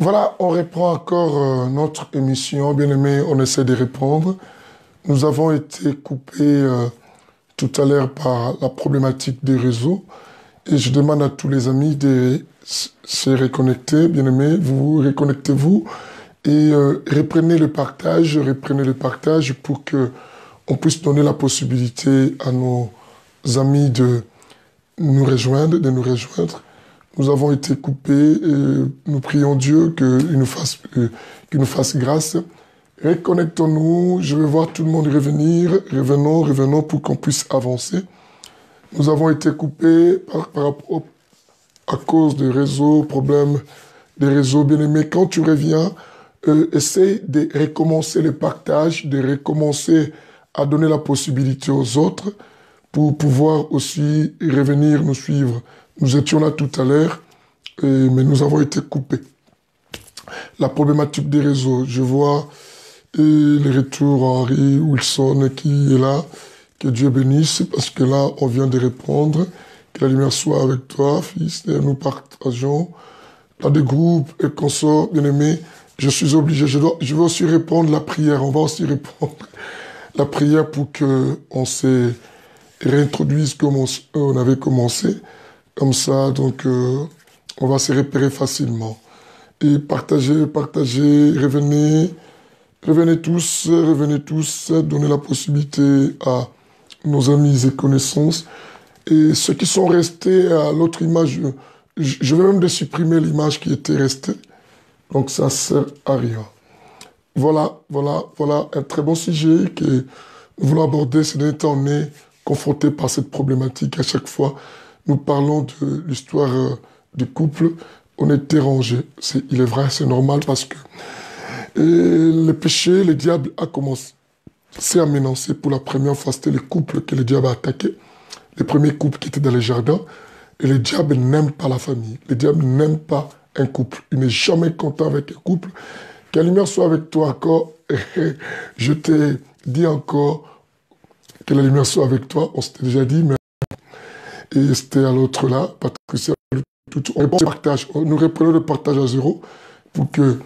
Voilà, on reprend encore notre émission. Bien aimé, on essaie de répondre. Nous avons été coupés tout à l'heure par la problématique des réseaux. Et je demande à tous les amis de se reconnecter. Bien aimé, vous reconnectez-vous et reprenez le partage pour que on puisse donner la possibilité à nos amis de nous rejoindre. Nous avons été coupés et nous prions Dieu qu'il nous fasse grâce. Reconnectons-nous, je vais voir tout le monde revenir. Revenons pour qu'on puisse avancer. Nous avons été coupés à cause des réseaux, problèmes des réseaux. Bien-aimés, quand tu reviens, essaye de recommencer le partage, de recommencer à donner la possibilité aux autres pour pouvoir aussi revenir nous suivre. Nous étions là tout à l'heure, mais nous avons été coupés. La problématique des réseaux, je vois les retours Henri Wilson qui est là, que Dieu bénisse, parce que là, on vient de répondre. Que la lumière soit avec toi, fils, et nous partageons. Dans des groupes et consorts, bien-aimés, je suis obligé, je vais aussi répondre la prière, on va aussi répondre la prière pour qu'on se réintroduise comme on avait commencé. Comme ça, donc, on va se repérer facilement. Et partagez, revenez tous, donnez la possibilité à nos amis et connaissances. Et ceux qui sont restés à l'autre image, je vais même supprimer l'image qui était restée. Donc, ça ne sert à rien. Voilà un très bon sujet que nous voulons aborder. Ces derniers temps, on est confronté par cette problématique à chaque fois. Nous parlons de l'histoire du couple, on est dérangé. Il est vrai, c'est normal parce que le péché, le diable a commencé à menacer pour la première fois. C'était le couple que le diable a attaqué. Le premier couple qui était dans les jardins. Et le diable n'aime pas la famille. Le diable n'aime pas un couple. Il n'est jamais content avec un couple. Que la lumière soit avec toi encore. Je t'ai dit encore que la lumière soit avec toi. On s'était déjà dit, mais et c'était à l'autre là, Patricia, on répond au partage. Nous reprenons le partage à zéro pour que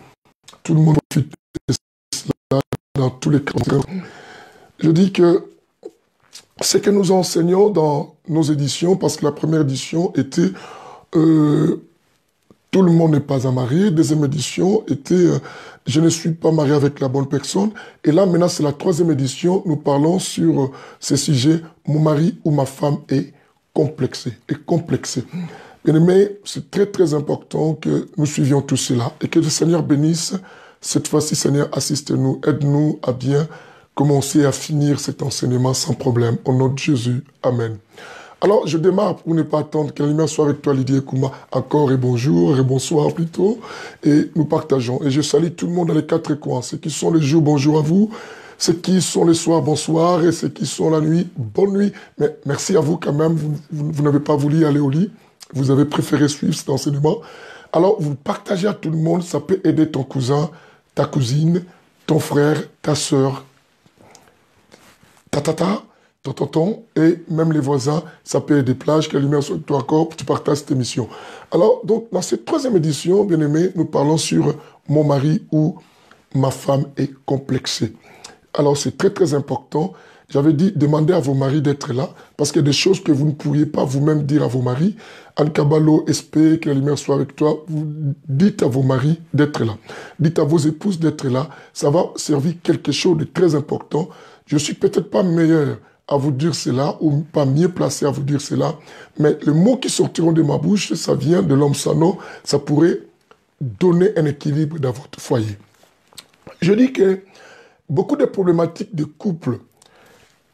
tout le monde profite de cela dans tous les cas. Je dis que ce que nous enseignons dans nos éditions, parce que la première édition était tout le monde n'est pas un marié. Deuxième édition était je ne suis pas marié avec la bonne personne. Et là, maintenant, c'est la troisième édition. Nous parlons sur ce sujet, mon mari ou ma femme est complexé. Bien aimé, c'est très très important que nous suivions tout cela et que le Seigneur bénisse. Cette fois-ci, Seigneur, assiste-nous, aide-nous à bien commencer à finir cet enseignement sans problème. Au nom de Jésus, Amen. Alors, je démarre pour ne pas attendre que la lumière soit avec toi, Lydie Kouma. Encore et bonjour, et bonsoir plutôt. Et nous partageons. Et je salue tout le monde dans les quatre coins. Ceux qui sont les jours, bonjour à vous. Ceux qui sont les soirs, bonsoir. Et ceux qui sont la nuit, bonne nuit. Mais merci à vous quand même. Vous n'avez pas voulu aller au lit. Vous avez préféré suivre cet enseignement. Alors, vous partagez à tout le monde. Ça peut aider ton cousin, ta cousine, ton frère, ta sœur, ta tata, ton tonton et même les voisins. Ça peut aider. Plage, que la lumière soit toi encore. Tu partages cette émission. Alors, donc, dans cette troisième édition, bien aimé, nous parlons sur mon mari ou ma femme est complexée. Alors, c'est très, très important. J'avais dit, demandez à vos maris d'être là, parce qu'il y a des choses que vous ne pourriez pas vous-même dire à vos maris. Anne-Kabalo, SP, que la lumière soit avec toi, vous dites à vos maris d'être là. Dites à vos épouses d'être là. Ça va servir quelque chose de très important. Je suis peut-être pas meilleur à vous dire cela, ou pas mieux placé à vous dire cela, mais les mots qui sortiront de ma bouche, ça vient de l'homme sano, ça pourrait donner un équilibre dans votre foyer. Je dis que beaucoup de problématiques de couple,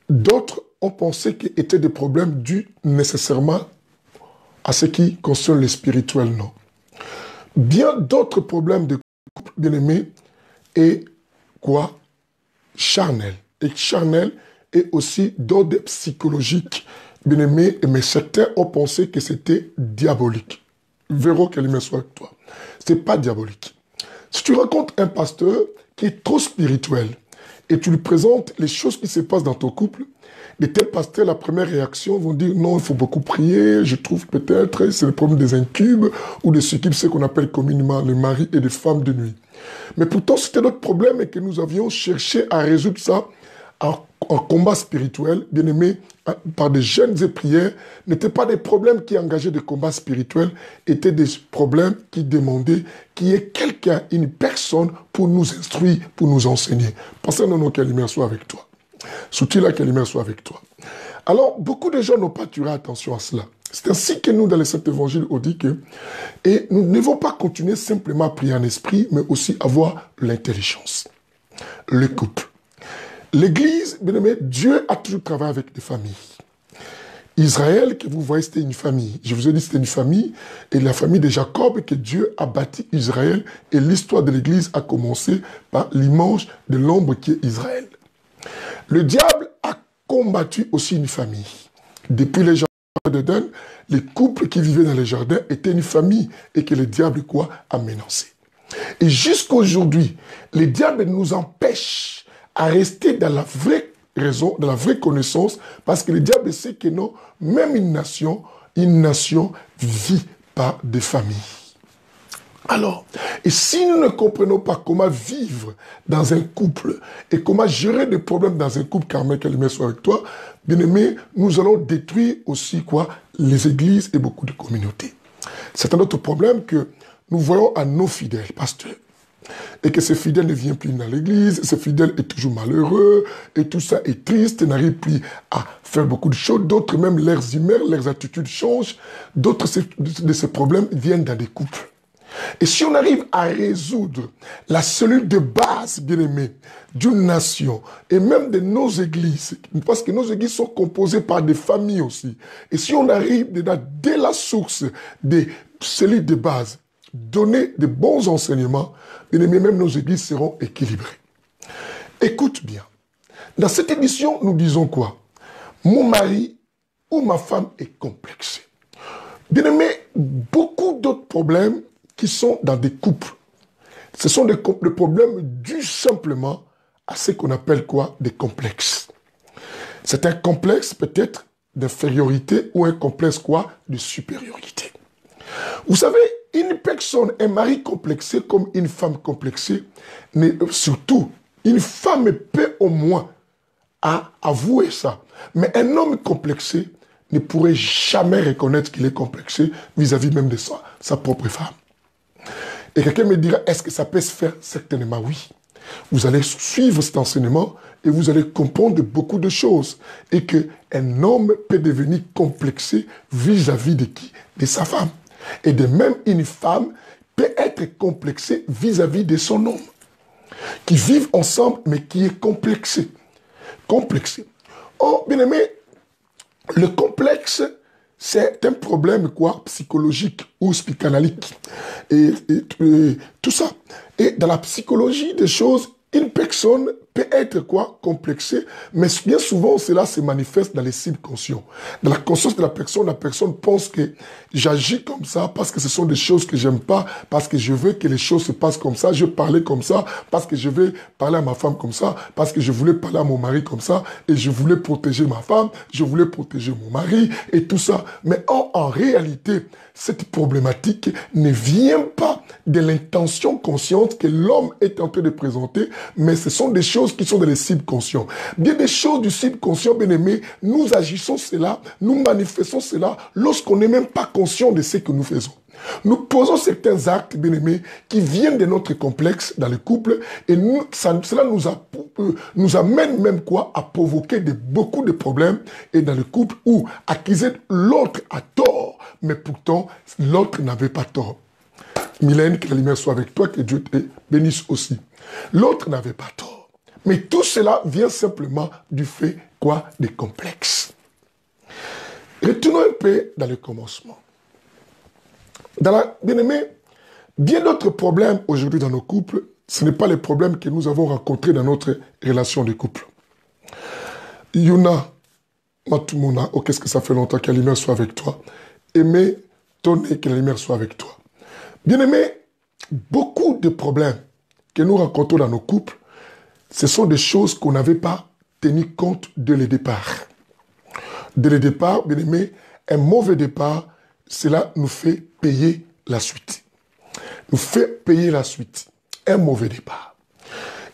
d'autres ont pensé qu'ils étaient des problèmes dus nécessairement à ce qui concerne le spirituel, non. Bien d'autres problèmes de couple, bien aimé, est quoi? Charnel. Et charnel est aussi d'ordre psychologique, bien aimé, mais certains ont pensé que c'était diabolique. Verrons qu'elle me soit avec toi. Ce n'est pas diabolique. Si tu rencontres un pasteur qui est trop spirituel, et tu lui présentes les choses qui se passent dans ton couple, les tels pasteurs, la première réaction vont dire non, il faut beaucoup prier, je trouve peut-être c'est le problème des incubes ou des succubes, ce qu'on appelle communément les maris et les femmes de nuit. Mais pourtant, c'était notre problème et que nous avions cherché à résoudre ça en combat spirituel, bien aimé, par des jeûnes et prières, n'étaient pas des problèmes qui engageaient des combats spirituels, étaient des problèmes qui demandaient qu'il y ait quelqu'un, une personne pour nous instruire, pour nous enseigner. Pensez non, que la lumière soit avec toi. Soutien-là, que la lumière soit avec toi. Alors, beaucoup de gens n'ont pas tiré attention à cela. C'est ainsi que nous, dans les Saints Évangiles, on dit que et nous ne devons pas continuer simplement à prier en esprit, mais aussi avoir l'intelligence, le couple. L'Église, bien aimé, Dieu a toujours travaillé avec des familles. Israël, que vous voyez, c'était une famille. Je vous ai dit c'était une famille, et la famille de Jacob, que Dieu a bâti Israël, et l'histoire de l'Église a commencé par l'image de l'ombre qui est Israël. Le diable a combattu aussi une famille. Depuis les jardins d'Éden, les couples qui vivaient dans les jardins étaient une famille, et que le diable, quoi, a menacé. Et jusqu'à aujourd'hui, le diable nous empêche à rester dans la vraie raison, dans la vraie connaissance, parce que le diable sait que non, même une nation vit par des familles. Alors, et si nous ne comprenons pas comment vivre dans un couple et comment gérer des problèmes dans un couple, car que le soit avec toi, bien aimé, nous allons détruire aussi quoi, les églises et beaucoup de communautés. C'est un autre problème que nous voyons à nos fidèles pasteurs. Et que ce fidèle ne vient plus dans l'église, ce fidèle est toujours malheureux, et tout ça est triste, n'arrive plus à faire beaucoup de choses. D'autres même, leurs humeurs, leurs attitudes changent. D'autres de ces problèmes viennent dans des couples. Et si on arrive à résoudre la cellule de base, bien aimé, d'une nation, et même de nos églises, parce que nos églises sont composées par des familles aussi, et si on arrive dès la source des cellules de base, donner de bons enseignements, bien aimé, même nos églises seront équilibrées. Écoute bien. Dans cette émission, nous disons quoi? Mon mari ou ma femme est complexé. Bien aimé, beaucoup d'autres problèmes qui sont dans des couples. Ce sont des problèmes dus simplement à ce qu'on appelle quoi? Des complexes. C'est un complexe peut-être d'infériorité ou un complexe quoi? De supériorité. Vous savez, une personne, un mari complexé comme une femme complexée, mais surtout, une femme peut au moins avouer ça. Mais un homme complexé ne pourrait jamais reconnaître qu'il est complexé vis-à-vis même de sa propre femme. Et quelqu'un me dira, est-ce que ça peut se faire? Certainement oui. Vous allez suivre cet enseignement et vous allez comprendre beaucoup de choses. Et qu'un homme peut devenir complexé vis-à-vis de qui? De sa femme. Et de même, une femme peut être complexée vis-à-vis de son homme. Qui vivent ensemble, mais qui est complexé. Complexé. Oh, bien aimé, le complexe, c'est un problème quoi, psychologique ou psychanalytique. Et tout ça. Et dans la psychologie des choses, une personne peut être quoi, complexée, mais bien souvent, cela se manifeste dans les subconscients. Dans la conscience de la personne pense que j'agis comme ça parce que ce sont des choses que j'aime pas, parce que je veux que les choses se passent comme ça, je veux parler comme ça, parce que je veux parler à ma femme comme ça, parce que je voulais parler à mon mari comme ça, et je voulais protéger ma femme, je voulais protéger mon mari, et tout ça. Mais en réalité, cette problématique ne vient pas de l'intention consciente que l'homme est en train de présenter, mais ce sont des choses qui sont dans les subconscients. Bien des choses du subconscient, bien aimé, nous agissons cela, nous manifestons cela lorsqu'on n'est même pas conscient de ce que nous faisons. Nous posons certains actes, bien aimés, qui viennent de notre complexe dans le couple et cela nous amène même quoi à provoquer beaucoup de problèmes et dans le couple où accuser l'autre a tort, mais pourtant l'autre n'avait pas tort. Mylène, que la lumière soit avec toi, que Dieu te bénisse aussi. L'autre n'avait pas tort. Mais tout cela vient simplement du fait quoi? Des complexes. Retournons un peu dans le commencement. Bien-aimé, bien d'autres problèmes aujourd'hui dans nos couples, ce n'est pas les problèmes que nous avons rencontrés dans notre relation de couple. Yuna, Matumuna, oh qu'est-ce que ça fait longtemps que la lumière soit avec toi. Aimez, tonner, que la lumière soit avec toi. Bien-aimé, beaucoup de problèmes que nous rencontrons dans nos couples ce sont des choses qu'on n'avait pas tenu compte dès le départ. Dès le départ, bien aimé, un mauvais départ, cela nous fait payer la suite. Nous fait payer la suite. Un mauvais départ.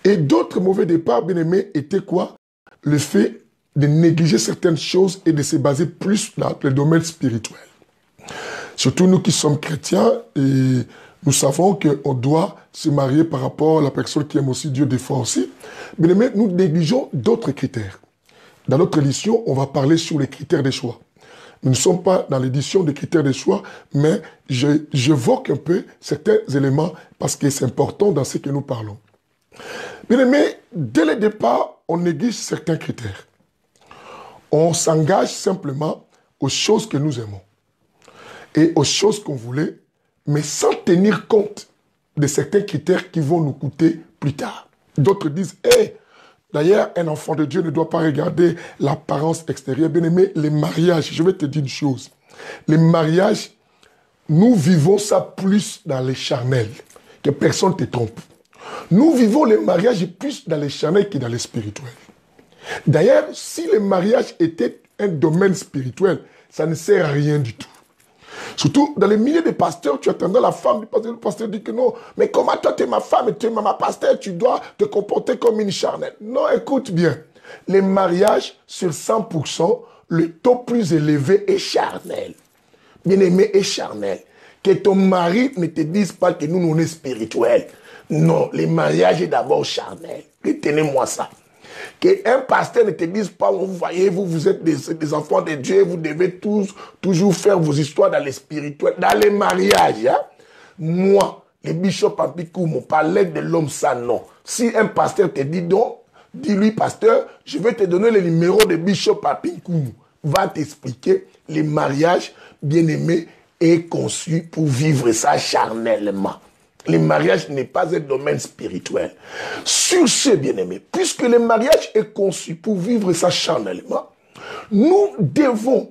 Et d'autres mauvais départs, bien aimé, étaient quoi? Le fait de négliger certaines choses et de se baser plus dans le domaine spirituel. Surtout nous qui sommes chrétiens, et nous savons qu'on doit se marier par rapport à la personne qui aime aussi Dieu des fois aussi. Mais nous négligeons d'autres critères. Dans notre édition, on va parler sur les critères des choix. Nous ne sommes pas dans l'édition des critères des choix, mais j'évoque un peu certains éléments parce que c'est important dans ce que nous parlons. Bien aimé, dès le départ, on néglige certains critères. On s'engage simplement aux choses que nous aimons et aux choses qu'on voulait, mais sans tenir compte de certains critères qui vont nous coûter plus tard. D'autres disent, d'ailleurs, un enfant de Dieu ne doit pas regarder l'apparence extérieure. Bien aimé, les mariages, je vais te dire une chose. Les mariages, nous vivons ça plus dans les charnels, que personne ne te trompe. Nous vivons les mariages plus dans les charnels que dans les spirituels. D'ailleurs, si le mariage était un domaine spirituel, ça ne sert à rien du tout. Surtout dans les milieux de pasteurs, tu attendais la femme du pasteur. Le pasteur dit que non, mais comment toi tu es ma femme et tu es ma pasteur, tu dois te comporter comme une charnelle. Non, écoute bien. Les mariages, sur 100%, le taux plus élevé est charnel. Bien-aimé est charnel. Que ton mari ne te dise pas que nous, on est spirituels. Non, les mariages est d'abord charnel. Retenez-moi ça. Qu'un pasteur ne te dise pas, vous voyez, vous êtes des enfants de Dieu, vous devez toujours faire vos histoires dans les spirituels, dans les mariages. Hein? Moi, le bishop Ampikoumou, par l'aide de l'homme, ça non. Si un pasteur te dit donc, dis-lui, pasteur, je vais te donner le numéro de bishop Ampikoumou. Va t'expliquer, les mariages, bien-aimés, est conçu pour vivre ça charnellement. Le mariage n'est pas un domaine spirituel. Sur ce, bien-aimé, puisque le mariage est conçu pour vivre ça charnellement, nous devons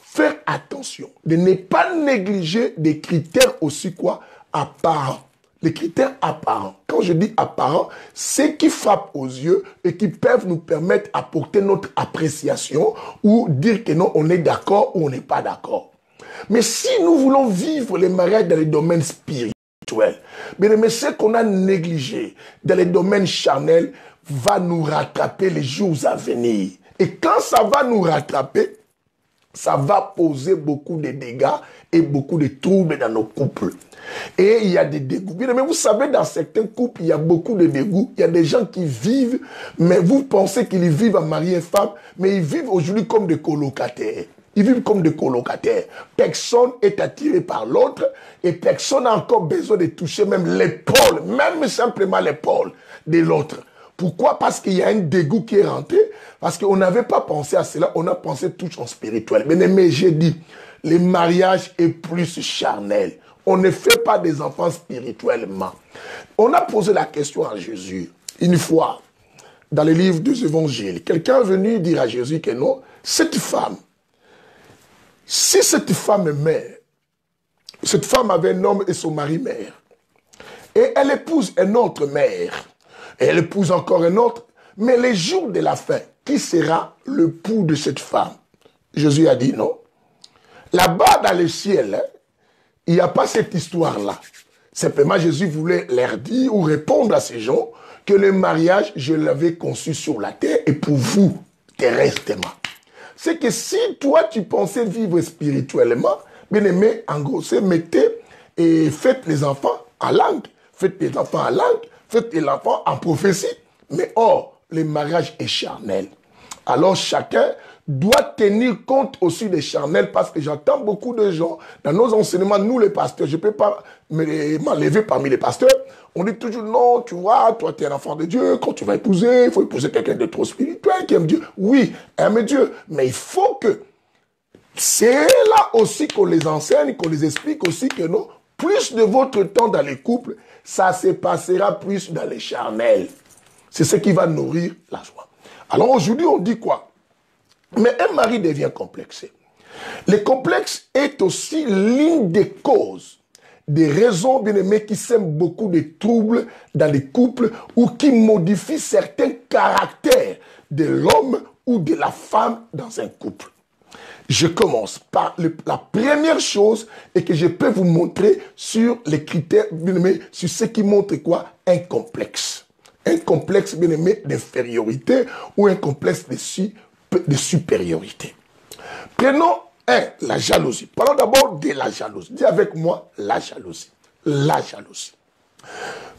faire attention de ne pas négliger des critères aussi quoi apparents. Les critères apparents. Quand je dis apparents, c'est qui frappent aux yeux et qui peuvent nous permettre d'apporter notre appréciation ou dire que non, on est d'accord ou on n'est pas d'accord. Mais si nous voulons vivre les mariages dans les domaines spirituels, mais ce qu'on a négligé dans les domaines charnels va nous rattraper les jours à venir. Et quand ça va nous rattraper, ça va poser beaucoup de dégâts et beaucoup de troubles dans nos couples. Et il y a des dégoûts. Mais vous savez, dans certains couples, il y a beaucoup de dégoûts. Il y a des gens qui vivent, mais vous pensez qu'ils vivent à mari et femme, mais ils vivent aujourd'hui comme des colocataires. Ils vivent comme des colocataires. Personne n'est attiré par l'autre et personne n'a encore besoin de toucher même l'épaule, même simplement l'épaule de l'autre. Pourquoi? Parce qu'il y a un dégoût qui est rentré, parce qu'on n'avait pas pensé à cela, on a pensé tout en spirituel. Mais j'ai dit, le mariage est plus charnel. On ne fait pas des enfants spirituellement. On a posé la question à Jésus, une fois, dans les livres des évangiles. Quelqu'un est venu dire à Jésus que non, cette femme, si cette femme est mère, cette femme avait un homme et son mari mère, et elle épouse un autre mère, et elle épouse encore un autre, mais les jours de la fin, qui sera le époux de cette femme? Jésus a dit non. Là-bas dans le ciel, hein, il n'y a pas cette histoire-là. Simplement, Jésus voulait leur dire ou répondre à ces gens que le mariage, je l'avais conçu sur la terre et pour vous, terrestrement. C'est que si toi, tu pensais vivre spirituellement, bien aimé, engrossez, mettez et faites les enfants en langue. Faites les enfants en langue, faites les enfants en prophétie. Mais or, le mariage est charnel. Alors chacun doit tenir compte aussi des charnels parce que j'entends beaucoup de gens dans nos enseignements, nous les pasteurs, je ne peux pas m'enlever parmi les pasteurs, on dit toujours non, tu vois, toi tu es un enfant de Dieu, quand tu vas épouser, il faut épouser quelqu'un de trop spirituel qui aime Dieu. Oui, aime Dieu, mais il faut que c'est là aussi qu'on les enseigne, qu'on les explique aussi que non, plus de votre temps dans les couples, ça se passera plus dans les charnels. C'est ce qui va nourrir la joie. Alors aujourd'hui, on dit quoi? Mais un mari devient complexé. Le complexe est aussi l'une des causes des raisons, bien aimés, qui sèment beaucoup de troubles dans les couples ou qui modifient certains caractères de l'homme ou de la femme dans un couple. Je commence par la première chose et que je peux vous montrer sur les critères, bien aimés, sur ce qui montre quoi? Un complexe. Un complexe, bien aimé, d'infériorité ou un complexe de supériorité. Prenons la jalousie. Parlons d'abord de la jalousie. Dis avec moi, la jalousie. La jalousie.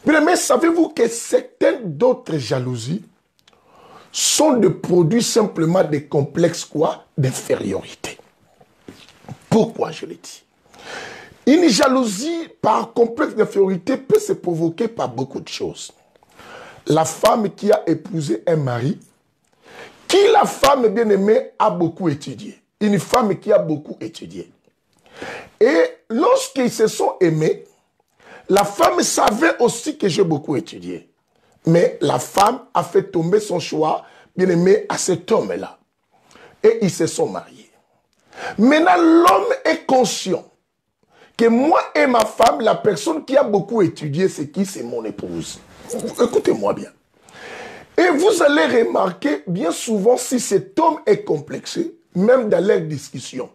Bien aimé, savez-vous que certaines d'autres jalousies sont des produits simplement des complexes quoi? D'infériorité. Pourquoi je le dis? Une jalousie par complexe d'infériorité peut se provoquer par beaucoup de choses. La femme qui a épousé un mari, qui la femme bien-aimée a beaucoup étudié. Une femme qui a beaucoup étudié. Et lorsqu'ils se sont aimés, la femme savait aussi que j'ai beaucoup étudié. Mais la femme a fait tomber son choix, bien-aimé, à cet homme-là. Et ils se sont mariés. Maintenant, l'homme est conscient que moi et ma femme, la personne qui a beaucoup étudié, c'est qui? C'est mon épouse. Écoutez-moi bien. Et vous allez remarquer, bien souvent, si cet homme est complexé, même dans les discussions,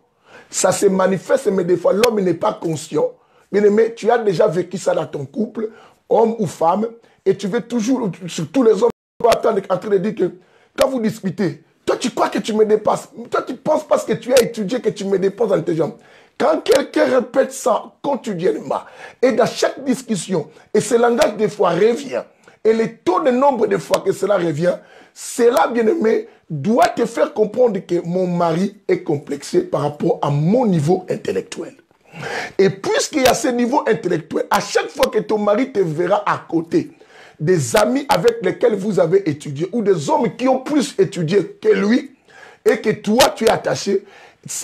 ça se manifeste, mais des fois, l'homme n'est pas conscient. Bien-aimé, tu as déjà vécu ça dans ton couple, homme ou femme, et tu veux toujours, sur tous les hommes, attendre en train de dire que quand vous discutez, toi tu crois que tu me dépasses, toi tu penses parce que tu as étudié que tu me dépasses en intelligence. Quand quelqu'un répète ça quotidiennement, et dans chaque discussion, et ce langage des fois revient, et le taux de nombre de fois que cela revient, cela, bien-aimé, doit te faire comprendre que mon mari est complexé par rapport à mon niveau intellectuel. Et puisqu'il y a ce niveau intellectuel, à chaque fois que ton mari te verra à côté, des amis avec lesquels vous avez étudié, ou des hommes qui ont plus étudié que lui, et que toi tu es attaché,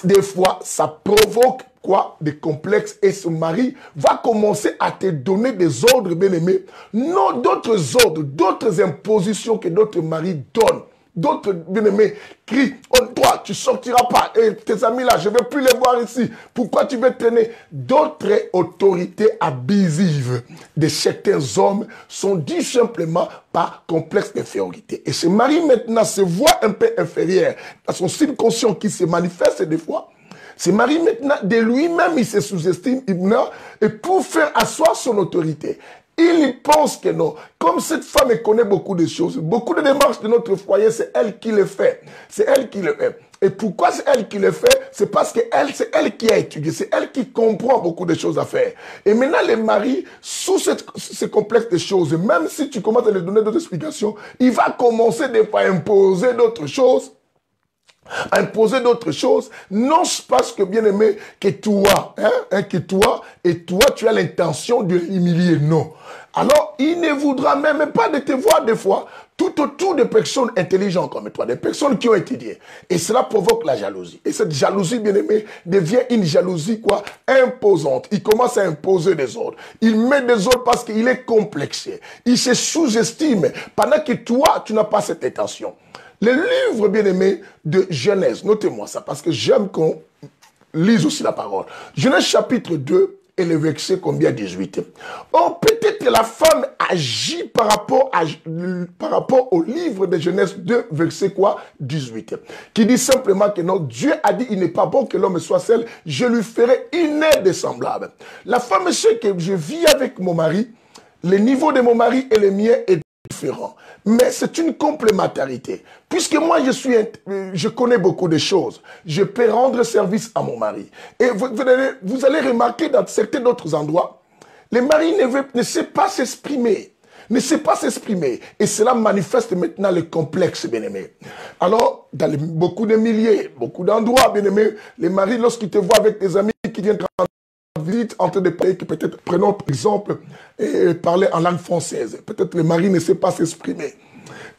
des fois ça provoque quoi? Des complexes, et ce mari va commencer à te donner des ordres, bien-aimés, non d'autres ordres, d'autres impositions que d'autres maris donnent. D'autres bien-aimés crient, oh, toi, tu ne sortiras pas. Et tes amis là, je ne veux plus les voir ici. Pourquoi tu veux traîner? D'autres autorités abusives de certains hommes sont dues simplement par complexe d'infériorité. Et ce mari maintenant se voit un peu inférieur à son subconscient qui se manifeste des fois. Ce mari maintenant, de lui-même, il se sous-estime, et pour faire asseoir son autorité. Il pense que non. Comme cette femme connaît beaucoup de choses, beaucoup de démarches de notre foyer, c'est elle qui le fait. C'est elle qui le fait. Et pourquoi c'est elle qui le fait? C'est parce que c'est elle qui a étudié. C'est elle qui comprend beaucoup de choses à faire. Et maintenant, les maris, sous ce complexe de choses, même si tu commences à lui donner d'autres explications, il va commencer des fois à imposer d'autres choses. Imposer d'autres choses, non parce que bien aimé, que toi, tu as l'intention de l'humilier, non. Alors, il ne voudra même pas de te voir des fois tout autour de personnes intelligentes comme toi, des personnes qui ont étudié. Et cela provoque la jalousie. Et cette jalousie, bien aimé, devient une jalousie quoi? Imposante. Il commence à imposer des ordres. Il met des ordres parce qu'il est complexé. Il se sous-estime pendant que toi, tu n'as pas cette intention. Le livre, bien-aimé, de Genèse, notez-moi ça, parce que j'aime qu'on lise aussi la parole. Genèse chapitre 2 et le verset combien? 18. Or, peut-être la femme agit par rapport au livre de Genèse 2, verset quoi? 18. Qui dit simplement que non, Dieu a dit, il n'est pas bon que l'homme soit seul, je lui ferai une aide semblable. La femme sait que je vis avec mon mari, le niveau de mon mari et le mien est différent. Mais c'est une complémentarité. Puisque moi, je connais beaucoup de choses. Je peux rendre service à mon mari. Et vous allez remarquer dans certains autres endroits, le mari ne sait pas s'exprimer. Ne sait pas s'exprimer. Et cela manifeste maintenant le complexe, bien-aimé. Alors, dans beaucoup de milliers, beaucoup d'endroits, bien-aimé, les maris, lorsqu'ils te voient avec des amis qui viennent visite en train de parler, que peut-être, prenons par exemple, parler en langue française. Peut-être le mari ne sait pas s'exprimer.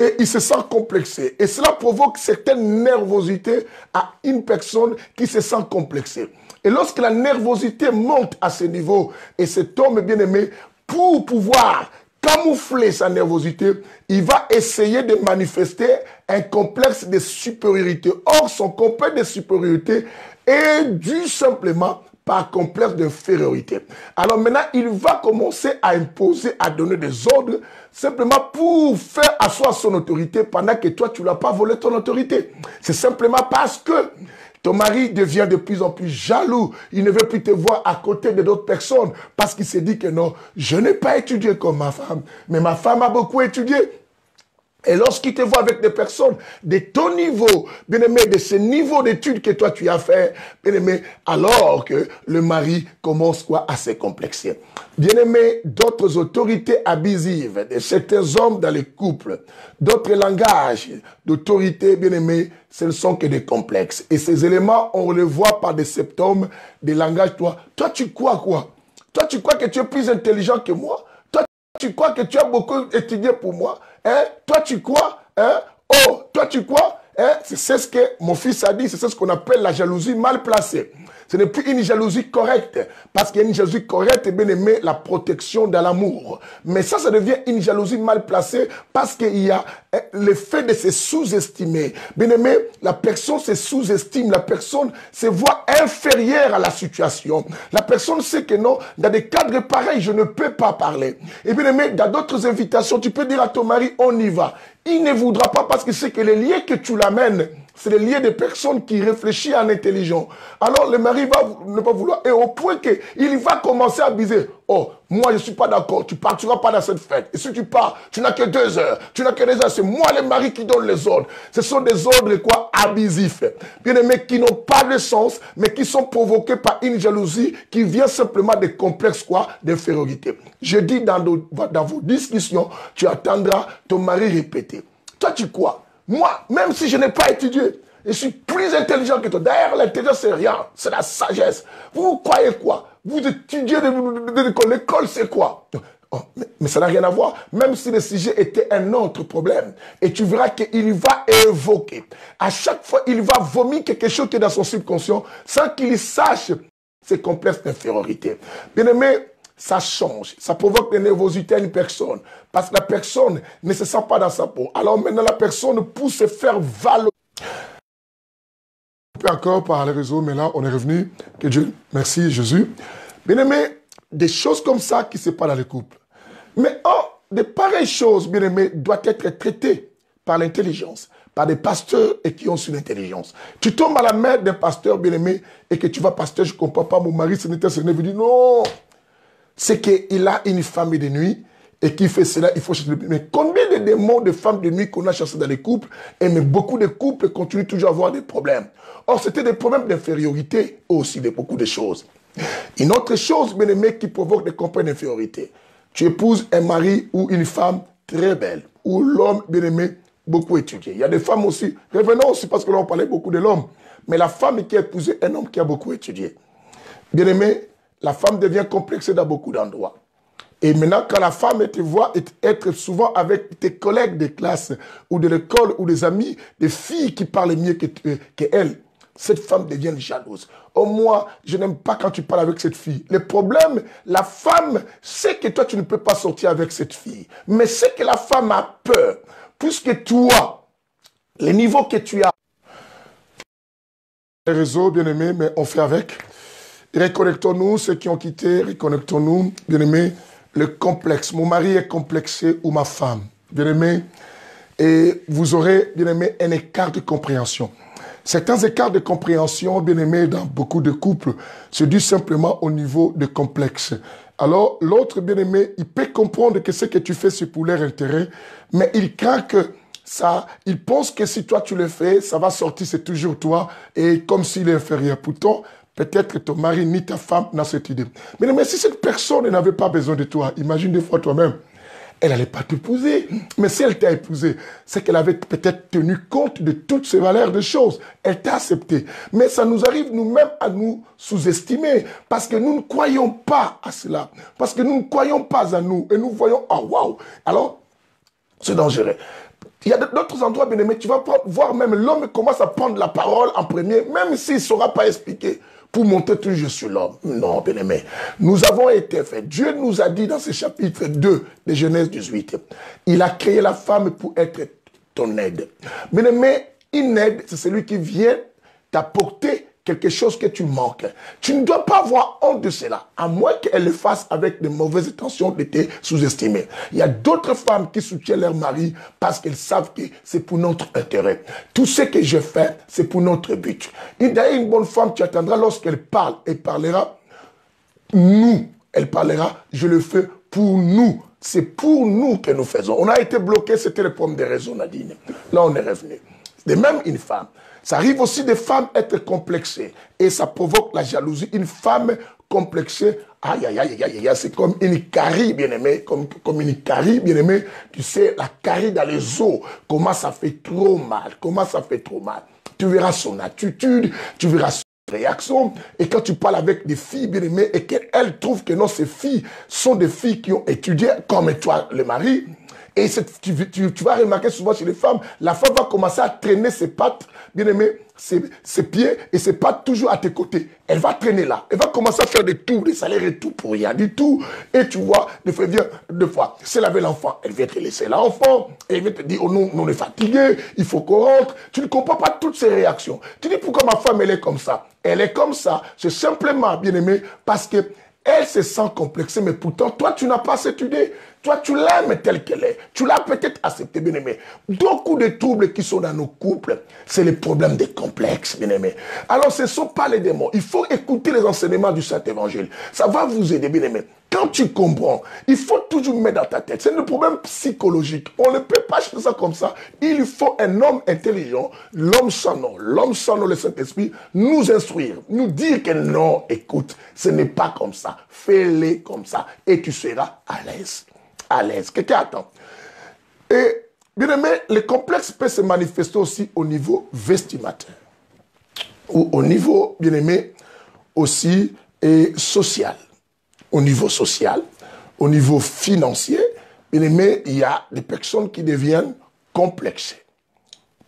Et il se sent complexé. Et cela provoque certaines nervosités à une personne qui se sent complexée. Et lorsque la nervosité monte à ce niveau, et cet homme bien-aimé, pour pouvoir camoufler sa nervosité, il va essayer de manifester un complexe de supériorité. Or, son complexe de supériorité est dû simplement par complexe d'infériorité. Alors maintenant, il va commencer à imposer, à donner des ordres, simplement pour faire asseoir son autorité pendant que toi, tu ne l'as pas volé ton autorité. C'est simplement parce que ton mari devient de plus en plus jaloux. Il ne veut plus te voir à côté de d'autres personnes parce qu'il s'est dit que non, je n'ai pas étudié comme ma femme, mais ma femme a beaucoup étudié. Et lorsqu'il te voit avec des personnes de ton niveau, bien aimé, de ce niveau d'études que toi tu as fait, bien aimé, alors que le mari commence quoi à se complexer. Bien aimé, d'autres autorités abusives, de certains hommes dans les couples, d'autres langages d'autorité, bien aimé, ce ne sont que des complexes. Et ces éléments, on les voit par des symptômes, des langages. Toi tu crois quoi? Toi tu crois que tu es plus intelligent que moi? Toi tu crois que tu as beaucoup étudié pour moi? Hein? Toi, tu crois? Hein? Oh, toi, tu crois? Hein? C'est ce que mon fils a dit, c'est ce qu'on appelle la jalousie mal placée. Ce n'est plus une jalousie correcte, parce qu'il y a une jalousie correcte et bien aimé, la protection de l'amour. Mais ça devient une jalousie mal placée, parce qu'il y a le fait de se sous-estimer. Bien aimé, la personne se sous-estime, la personne se voit inférieure à la situation. La personne sait que non, dans des cadres pareils, je ne peux pas parler. Et bien aimé, dans d'autres invitations, tu peux dire à ton mari, on y va. Il ne voudra pas parce qu'il sait que les liens que tu l'amènes, c'est les liens des personnes qui réfléchissent en intelligent. Alors le mari va ne pas vouloir, et au point qu'il va commencer à abuser. Oh, moi je ne suis pas d'accord, tu ne partiras pas dans cette fête. Et si tu pars, tu n'as que 2 heures, tu n'as que 2 heures, c'est moi le mari qui donne les ordres. Ce sont des ordres quoi, abusifs. Bien aimés, qui n'ont pas de sens, mais qui sont provoqués par une jalousie qui vient simplement des complexes quoi, d'infériorité. Je dis dans vos discussions, tu attendras ton mari répéter. Toi tu crois? Moi, même si je n'ai pas étudié, je suis plus intelligent que toi. D'ailleurs, l'intelligence, c'est rien. C'est la sagesse. Vous croyez quoi? Vous étudiez de l'école. L'école, c'est quoi? Oh, mais ça n'a rien à voir. Même si le sujet était un autre problème. Et tu verras qu'il va évoquer. À chaque fois, il va vomir quelque chose qui est dans son subconscient sans qu'il sache ses complexes d'infériorité. Bien aimé, ça change, ça provoque des nervosités à une personne. Parce que la personne ne se sent pas dans sa peau. Alors maintenant, la personne pousse se faire valoir. On peut encore par les réseaux, mais là, on est revenu. Que Dieu, merci Jésus. Bien aimé, des choses comme ça qui se passent dans les couples. Mais de pareilles choses, bien aimé, doivent être traitées par l'intelligence, par des pasteurs et qui ont une intelligence. Tu tombes à la main d'un pasteur, bien aimé, et que tu vas, pasteur, je ne comprends pas, mon mari, ce n'était ce n'est, vous dit non. C'est qu'il a une femme de nuit et qui fait cela, il faut chasser. Mais combien de démons de femmes de nuit qu'on a chassés dans les couples, et mais beaucoup de couples continuent toujours à avoir des problèmes. Or, c'était des problèmes d'infériorité aussi, de beaucoup de choses. Une autre chose, bien aimé, qui provoque des complexes d'infériorité. Tu épouses un mari ou une femme très belle, ou l'homme, bien aimé, beaucoup étudié. Il y a des femmes aussi, revenons aussi parce que là on parlait beaucoup de l'homme, mais la femme qui a épousé un homme qui a beaucoup étudié. Bien aimé, la femme devient complexée dans beaucoup d'endroits. Et maintenant, quand la femme te voit être souvent avec tes collègues de classe ou de l'école ou des amis, des filles qui parlent mieux qu'elle, cette femme devient jalouse. Oh, moi, je n'aime pas quand tu parles avec cette fille. Le problème, la femme sait que toi, tu ne peux pas sortir avec cette fille. Mais c'est que la femme a peur. Puisque toi, les niveaux que tu as, les réseaux, bien aimés, mais on fait avec. Reconnectons-nous, ceux qui ont quitté, reconnectons-nous, bien-aimés, le complexe. Mon mari est complexé ou ma femme, bien-aimés, et vous aurez, bien-aimés, un écart de compréhension. Certains écarts de compréhension, bien-aimés, dans beaucoup de couples, se disent simplement au niveau de complexe. Alors, l'autre, bien-aimé, il peut comprendre que ce que tu fais, c'est pour leur intérêt, mais il craint que ça, il pense que si toi tu le fais, ça va sortir, c'est toujours toi, et comme s'il est inférieur. Pourtant, peut-être que ton mari ni ta femme n'a cette idée. Mais si cette personne n'avait pas besoin de toi, imagine des fois toi-même, elle n'allait pas t'épouser. Mais si elle t'a épousé, c'est qu'elle avait peut-être tenu compte de toutes ces valeurs de choses. Elle t'a accepté. Mais ça nous arrive nous-mêmes à nous sous-estimer parce que nous ne croyons pas à cela. Parce que nous ne croyons pas à nous. Et nous voyons, oh waouh. Alors, c'est dangereux. Il y a d'autres endroits, bien aimés, tu vas voir même l'homme commence à prendre la parole en premier, même s'il ne saura pas expliquer, pour montrer que je suis l'homme. Non, bien aimé. Nous avons été faits. Dieu nous a dit dans ce chapitre 2 de Genèse 18, il a créé la femme pour être ton aide. Bien aimé, une aide, c'est celui qui vient t'apporter quelque chose que tu manques. Tu ne dois pas avoir honte de cela, à moins qu'elles le fassent avec de mauvaises intentions de te sous-estimer. Il y a d'autres femmes qui soutiennent leur mari parce qu'elles savent que c'est pour notre intérêt. Tout ce que je fais, c'est pour notre but. D'ailleurs, une bonne femme, tu attendras lorsqu'elle parle, elle parlera nous. Elle parlera, je le fais pour nous. C'est pour nous que nous faisons. On a été bloqué, c'était le problème des réseaux, Nadine. Là, on est revenu. De même, une femme. Ça arrive aussi des femmes être complexées. Et ça provoque la jalousie. Une femme complexée, aïe, aïe, aïe, aïe, aïe, c'est comme une carie, bien-aimée. Comme une carie, bien-aimée. Tu sais, la carie dans les os. Comment ça fait trop mal. Comment ça fait trop mal. Tu verras son attitude. Tu verras son réaction. Et quand tu parles avec des filles bien-aimées et qu'elles trouvent que non, ces filles sont des filles qui ont étudié, comme toi, le mari, et tu vas remarquer souvent chez les femmes, la femme va commencer à traîner ses pattes, bien-aimé, ses pieds et ses pattes toujours à tes côtés. Elle va traîner là. Elle va commencer à faire des tours, des allers-retours pour rien du tout. Et tu vois, deux fois, c'est laver l'enfant. Elle vient te laisser l'enfant. Elle vient te dire, oh non, on est fatigué, il faut qu'on rentre. Tu ne comprends pas toutes ces réactions. Tu dis, pourquoi ma femme, elle est comme ça? Elle est comme ça, c'est simplement, bien-aimé, parce que elle se sent complexée, mais pourtant, toi, tu n'as pas cette idée. Toi, tu l'aimes telle qu'elle est. Tu l'as peut-être acceptée, bien-aimé. Beaucoup de troubles qui sont dans nos couples, c'est le problème des complexes, bien-aimé. Alors, ce ne sont pas les démons. Il faut écouter les enseignements du Saint-Évangile. Ça va vous aider, bien-aimé. Quand tu comprends, il faut toujours mettre dans ta tête. C'est un problème psychologique. On ne peut pas faire ça comme ça. Il faut un homme intelligent, l'homme sans nom, le Saint-Esprit, nous instruire, nous dire que non, écoute, ce n'est pas comme ça. Fais-le comme ça et tu seras à l'aise. À l'aise. Quelqu'un attend. Et, bien aimé, le complexe peut se manifester aussi au niveau vestimentaire. Ou au niveau, bien aimé, aussi social. Au niveau social, au niveau financier, bien aimé, il y a des personnes qui deviennent complexées.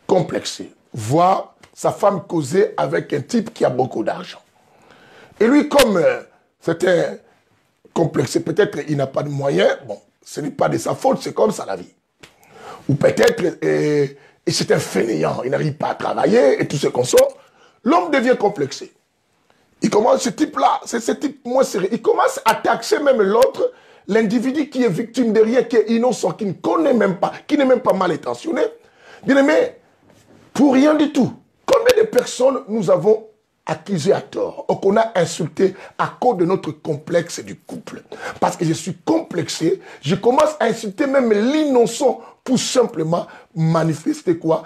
Complexées. Voir sa femme causer avec un type qui a beaucoup d'argent. Et lui, comme c'était complexé, peut-être il n'a pas de moyens, bon, ce n'est pas de sa faute, c'est comme ça la vie. Ou peut-être, et c'est un fainéant, il n'arrive pas à travailler et tout ce qu'on sort, l'homme devient complexé. Il commence, ce type-là, c'est ce type moins sérieux. Il commence à taxer même l'autre, l'individu qui est victime de rien, qui est innocent, qui ne connaît même pas, qui n'est même pas mal intentionné. Bien aimé, pour rien du tout. Combien de personnes nous avons accusé à tort, ou qu'on a insulté à cause de notre complexe du couple? Parce que je suis complexé, je commence à insulter même l'innocent pour simplement manifester quoi,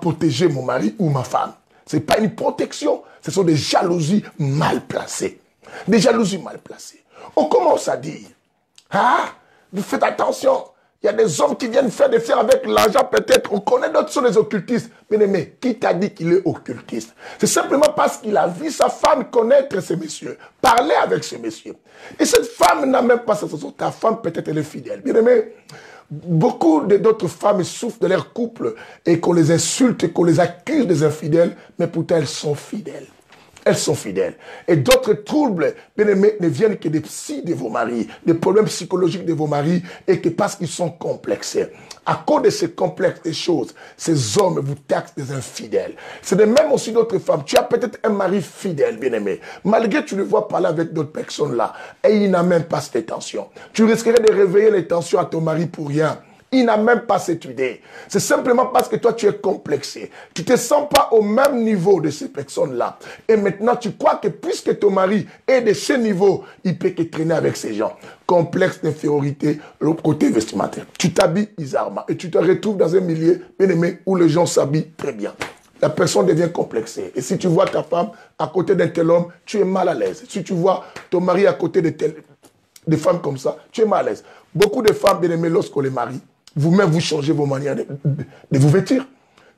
protéger mon mari ou ma femme. Ce n'est pas une protection, ce sont des jalousies mal placées. Des jalousies mal placées. On commence à dire, ah, vous faites attention, il y a des hommes qui viennent faire des affaires avec l'argent peut-être, on connaît d'autres sont des occultistes. Bien aimé, qui t'a dit qu'il est occultiste? C'est simplement parce qu'il a vu sa femme connaître ces messieurs, parler avec ces messieurs. Et cette femme n'a même pas cette façon. Ta femme peut-être elle est fidèle. Bien aimé, beaucoup d'autres femmes souffrent de leur couple et qu'on les insulte et qu'on les accuse des infidèles, mais pourtant elles sont fidèles. Elles sont fidèles. Et d'autres troubles, bien aimés, ne viennent que des psys de vos maris, des problèmes psychologiques de vos maris, et que parce qu'ils sont complexés. À cause de ces complexes des choses, ces hommes vous taxent des infidèles. C'est de même aussi d'autres femmes. Tu as peut-être un mari fidèle, bien aimé. Malgré que tu le vois parler avec d'autres personnes là, et il n'a même pas cette tension. Tu risquerais de réveiller les tensions à ton mari pour rien. Il n'a même pas cette idée. C'est simplement parce que toi, tu es complexé. Tu ne te sens pas au même niveau de ces personnes-là. Et maintenant, tu crois que puisque ton mari est de ce niveau, il peut que traîner avec ces gens. Complexe d'infériorité, le côté vestimentaire. Tu t'habilles bizarrement et tu te retrouves dans un milieu, bien aimé, où les gens s'habillent très bien. La personne devient complexée. Et si tu vois ta femme à côté d'un tel homme, tu es mal à l'aise. Si tu vois ton mari à côté de femmes comme ça, tu es mal à l'aise. Beaucoup de femmes, bien aimées, lorsqu'on les marie, vous-même, vous changez vos manières de vous vêtir.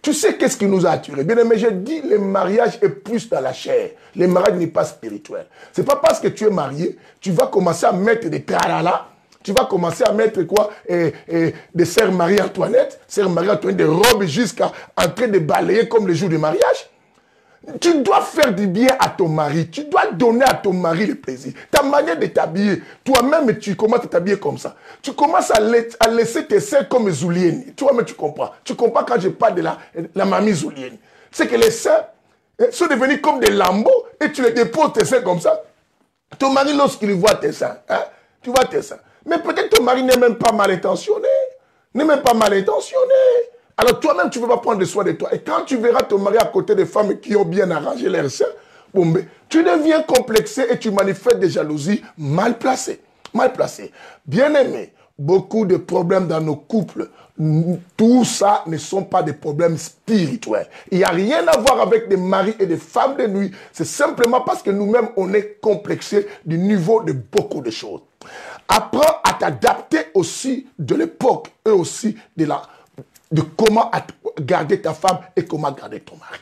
Tu sais qu'est-ce qui nous a attirés? Bien aimé, je dis, le mariage est plus dans la chair. Le mariage n'est pas spirituel. C'est pas parce que tu es marié, tu vas commencer à mettre des tralala, tu vas commencer à mettre quoi, des sœurs Marie-Antoinette, des robes jusqu'à en train de balayer comme le jour du mariage. Tu dois faire du bien à ton mari. Tu dois donner à ton mari le plaisir. Ta manière de t'habiller, toi-même, tu commences à t'habiller comme ça. Tu commences à laisser tes seins comme Zoulienne. Toi-même, tu comprends. Tu comprends quand je parle de la mamie Zoulienne. C'est que les seins, sont devenus comme des lambeaux et tu les déposes tes seins comme ça. Ton mari, lorsqu'il voit tes seins, hein, tu vois tes seins. Mais peut-être ton mari n'est même pas mal intentionné. N'est même pas mal intentionné. Alors toi-même, tu ne veux pas prendre soin de toi. Et quand tu verras ton mari à côté des femmes qui ont bien arrangé leurs seins, bon, mais tu deviens complexé et tu manifestes des jalousies mal placées. Mal placées. Bien-aimé, beaucoup de problèmes dans nos couples, tout ça ne sont pas des problèmes spirituels. Il n'y a rien à voir avec des maris et des femmes de nuit. C'est simplement parce que nous-mêmes, on est complexés du niveau de beaucoup de choses. Apprends à t'adapter aussi de l'époque et aussi de comment garder ta femme et comment garder ton mari.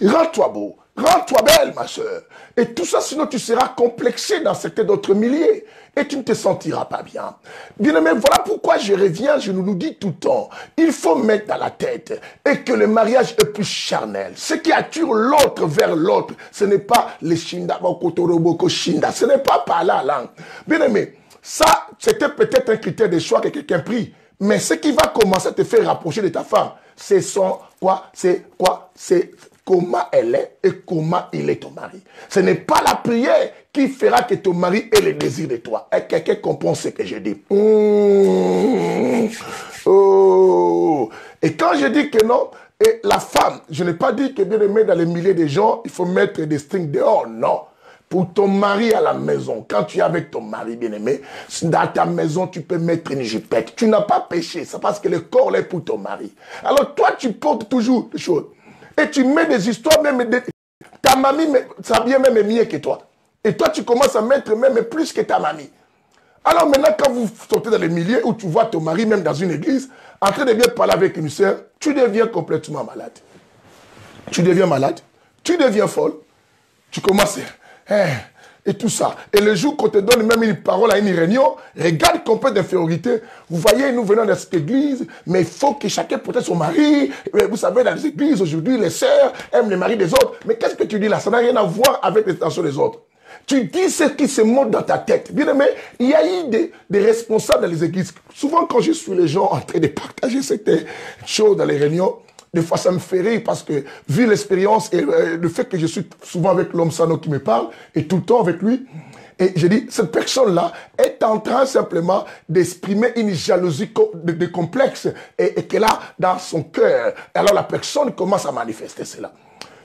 Rends-toi beau, rends-toi belle, ma soeur. Et tout ça, sinon tu seras complexé dans certains autres milliers. Et tu ne te sentiras pas bien. Bien-aimé, voilà pourquoi je reviens, je nous dis tout le temps. Il faut mettre dans la tête et que le mariage est plus charnel. Ce qui attire l'autre vers l'autre, ce n'est pas les shinda, shinda. Ce n'est pas par là. Bien-aimé, ça, c'était peut-être un critère de choix que quelqu'un prit. Mais ce qui va commencer à te faire rapprocher de ta femme, c'est comment elle est et comment il est ton mari. Ce n'est pas la prière qui fera que ton mari ait le désir de toi. Et quelqu'un comprend ce que je dis. Oh. Et quand je dis que non, et la femme, je n'ai pas dit que bien aimé dans les milliers de gens, il faut mettre des strings dehors. Non. Pour ton mari à la maison, quand tu es avec ton mari bien-aimé, dans ta maison, tu peux mettre une jupette. Tu n'as pas péché, c'est parce que le corps est pour ton mari. Alors toi, tu portes toujours des choses. Et tu mets des histoires, même ta mamie, ça vient même mieux que toi. Et toi, tu commences à mettre même plus que ta mamie. Alors maintenant, quand vous sortez dans les milieux où tu vois ton mari, même dans une église, en train de bien parler avec une sœur, tu deviens complètement malade. Tu deviens malade, tu deviens folle, tu commences et tout ça. Et le jour qu'on te donne même une parole à une réunion, regarde combien d'infériorité. Vous voyez, nous venons de cette église, mais il faut que chacun protège son mari. Vous savez, dans les églises, aujourd'hui, les sœurs aiment les maris des autres. Mais qu'est-ce que tu dis là? Ça n'a rien à voir avec les intentions des autres. Tu dis ce qui se monte dans ta tête. Bien aimé, il y a eu des responsables dans les églises. Souvent, quand je suis les gens en train de partager cette chose dans les réunions, des fois, ça me fait rire parce que, vu l'expérience et le fait que je suis souvent avec l'homme Sano qui me parle, et tout le temps avec lui, et je dis, cette personne-là est en train simplement d'exprimer une jalousie de complexe et qu'elle a dans son cœur. Alors la personne commence à manifester cela.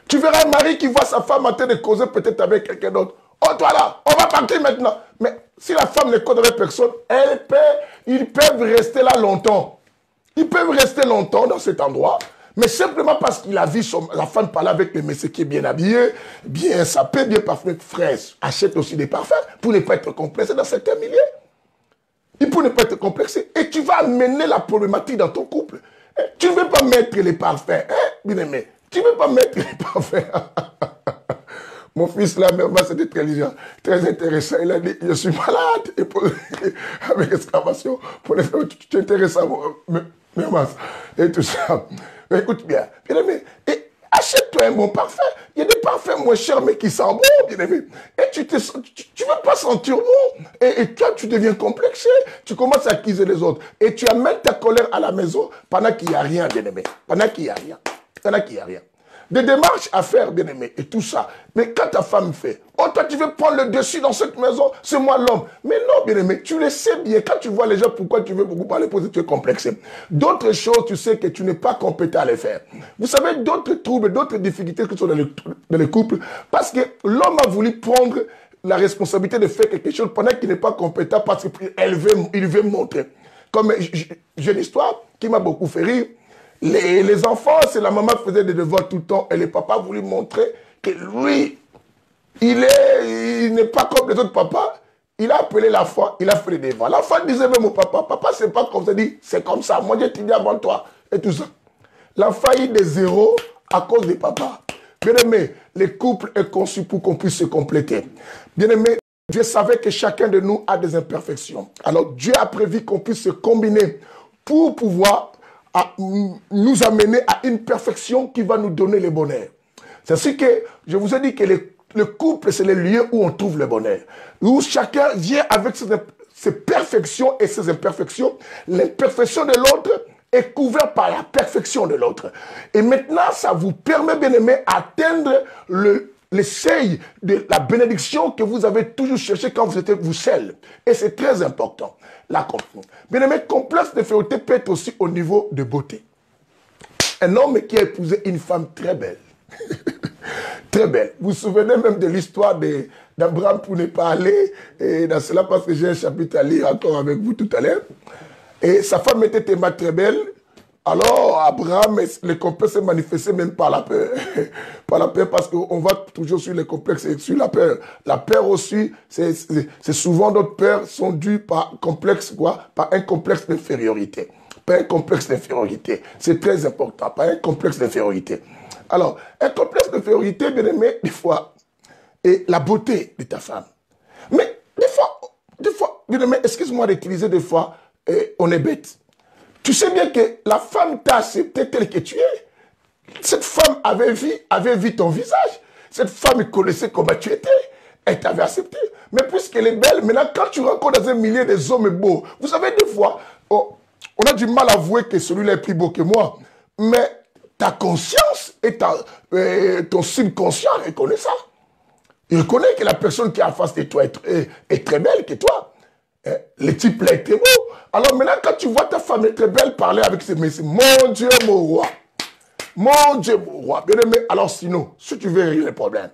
Tu verras un mari qui voit sa femme en train de causer peut-être avec quelqu'un d'autre. Oh, toi là, on va partir maintenant. Mais si la femme ne cause avec personne, ils peuvent rester là longtemps. Ils peuvent rester longtemps dans cet endroit. Mais simplement parce qu'il a vu la femme parler avec le monsieur qui est bien habillé, bien sapé, bien parfumé, fraise. Achète aussi des parfums pour ne pas être complexé dans certains milieux. Et pour ne pas être complexé. Et tu vas amener la problématique dans ton couple. Tu ne veux pas mettre les parfums, bien aimé. Tu ne veux pas mettre les parfums. Mon fils, là, c'était très intéressant. Il a dit, je suis malade. Et avec exclamation, pour les faire, tu es intéressant, et tout ça. Mais écoute bien aimé, et achète-toi un bon parfum. Il y a des parfums moins chers, mais qui sentent bon, bien aimé. Et tu ne veux pas sentir bon. Et toi, tu deviens complexé. Tu commences à accuser les autres. Et tu amènes ta colère à la maison pendant qu'il n'y a rien, bien aimé. Pendant qu'il n'y a rien. Pendant qu'il n'y a rien. Des démarches à faire, bien aimé, et tout ça. Mais quand ta femme fait, oh, toi, tu veux prendre le dessus dans cette maison, c'est moi l'homme. Mais non, bien aimé, tu le sais bien. Quand tu vois les gens, pourquoi tu veux beaucoup parler, parce que tu es complexé. D'autres choses, tu sais que tu n'es pas compétent à les faire. Vous savez, d'autres troubles, d'autres difficultés qui sont dans les couples, parce que l'homme a voulu prendre la responsabilité de faire quelque chose pendant qu'il n'est pas compétent, parce qu'il veut montrer. Comme j'ai une histoire qui m'a beaucoup fait rire. Les enfants, c'est la maman qui faisait des devoirs tout le temps et le papa voulu montrer que lui, il n'est pas comme les autres papas. Il a appelé la foi, il a fait les devoirs. L'enfant disait même au papa, c'est pas comme ça, dit, c'est comme ça, moi j'ai étudié avant toi et tout ça. L'enfant a eu des zéros à cause des papas. Bien aimé, le couple est conçu pour qu'on puisse se compléter. Bien aimé, Dieu savait que chacun de nous a des imperfections. Alors Dieu a prévu qu'on puisse se combiner pour pouvoir nous amener à une perfection qui va nous donner le bonheur. C'est ainsi que je vous ai dit que le couple, c'est le lieu où on trouve le bonheur. Où chacun vient avec ses perfections et ses imperfections, l'imperfection de l'autre est couvert par la perfection de l'autre. Et maintenant, ça vous permet, bien aimé, d'atteindre le seuil de la bénédiction que vous avez toujours cherché quand vous étiez vous seul. Et c'est très important. Bien aimé, complexe d'infériorité peut être aussi au niveau de beauté. Un homme qui a épousé une femme très belle. Très belle. Vous vous souvenez même de l'histoire d'Abraham pour ne pas aller, et dans cela parce que j'ai un chapitre à lire encore avec vous tout à l'heure. Et sa femme était tellement très belle. Alors, Abraham, les complexes se manifestaient même par la peur. Par la peur, parce qu'on va toujours sur les complexes et sur la peur. La peur aussi, c'est souvent d'autres peurs sont dues par complexe, quoi? Par un complexe d'infériorité. Pas un complexe d'infériorité. C'est très important. Pas un complexe d'infériorité. Alors, un complexe d'infériorité, bien aimé, des fois, est la beauté de ta femme. Mais des fois, bien aimé, excuse-moi d'utiliser des fois, on est bête. Tu sais bien que la femme t'a accepté telle que tu es. Cette femme avait vu ton visage. Cette femme connaissait comment tu étais. Elle t'avait accepté. Mais puisqu'elle est belle, maintenant, quand tu rencontres dans un milieu des hommes beaux, vous savez, des fois, on a du mal à avouer que celui-là est plus beau que moi. Mais ta conscience et ton subconscient reconnaît ça. Il reconnaît que la personne qui est en face de toi est très belle que toi. Le type là est très beau. Alors maintenant, quand tu vois ta femme est très belle parler avec ses messieurs, mon Dieu, mon roi. Mon Dieu, mon roi. Bien aimé, alors sinon, si tu veux régler le problème,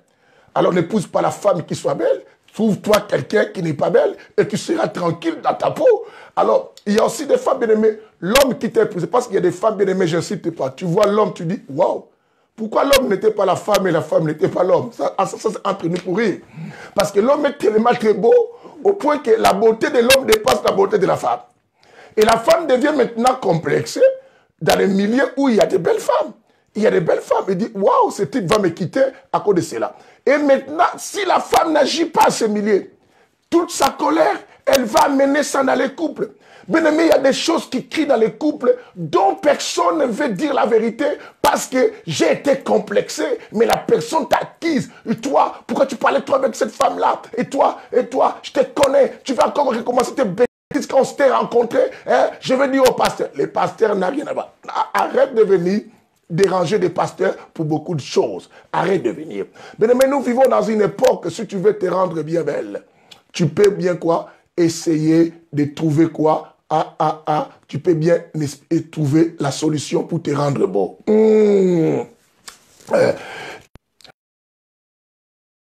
alors n'épouse pas la femme qui soit belle. Trouve-toi quelqu'un qui n'est pas belle et tu seras tranquille dans ta peau. Alors, il y a aussi des femmes bien aimées. L'homme qui t'a épousé, parce qu'il y a des femmes bien aimées, j'insiste pas. Tu vois l'homme, tu dis, waouh. Pourquoi l'homme n'était pas la femme et la femme n'était pas l'homme? Ça c'est entre nous pour rire. Parce que l'homme est tellement très beau au point que la beauté de l'homme dépasse la beauté de la femme. Et la femme devient maintenant complexée dans les milieux où il y a des belles femmes. Il y a des belles femmes. Il dit, waouh, ce type va me quitter à cause de cela. Et maintenant, si la femme n'agit pas à ce milieu, toute sa colère, elle va amener ça dans les couples. Bien aimé, il y a des choses qui crient dans les couples dont personne ne veut dire la vérité parce que j'ai été complexé, mais la personne t'acquise. Et toi, pourquoi tu parlais toi avec cette femme-là? Et toi, je te connais. Tu vas encore recommencer tes bêtises quand on s'était rencontrés. Hein? Je vais dire au pasteur. Les pasteurs n'ont rien à voir. Arrête de venir déranger des pasteurs pour beaucoup de choses. Arrête de venir. Bien aimé, nous vivons dans une époque, si tu veux te rendre bien belle, tu peux bien quoi? Essayer de trouver quoi? Tu peux bien trouver la solution pour te rendre beau.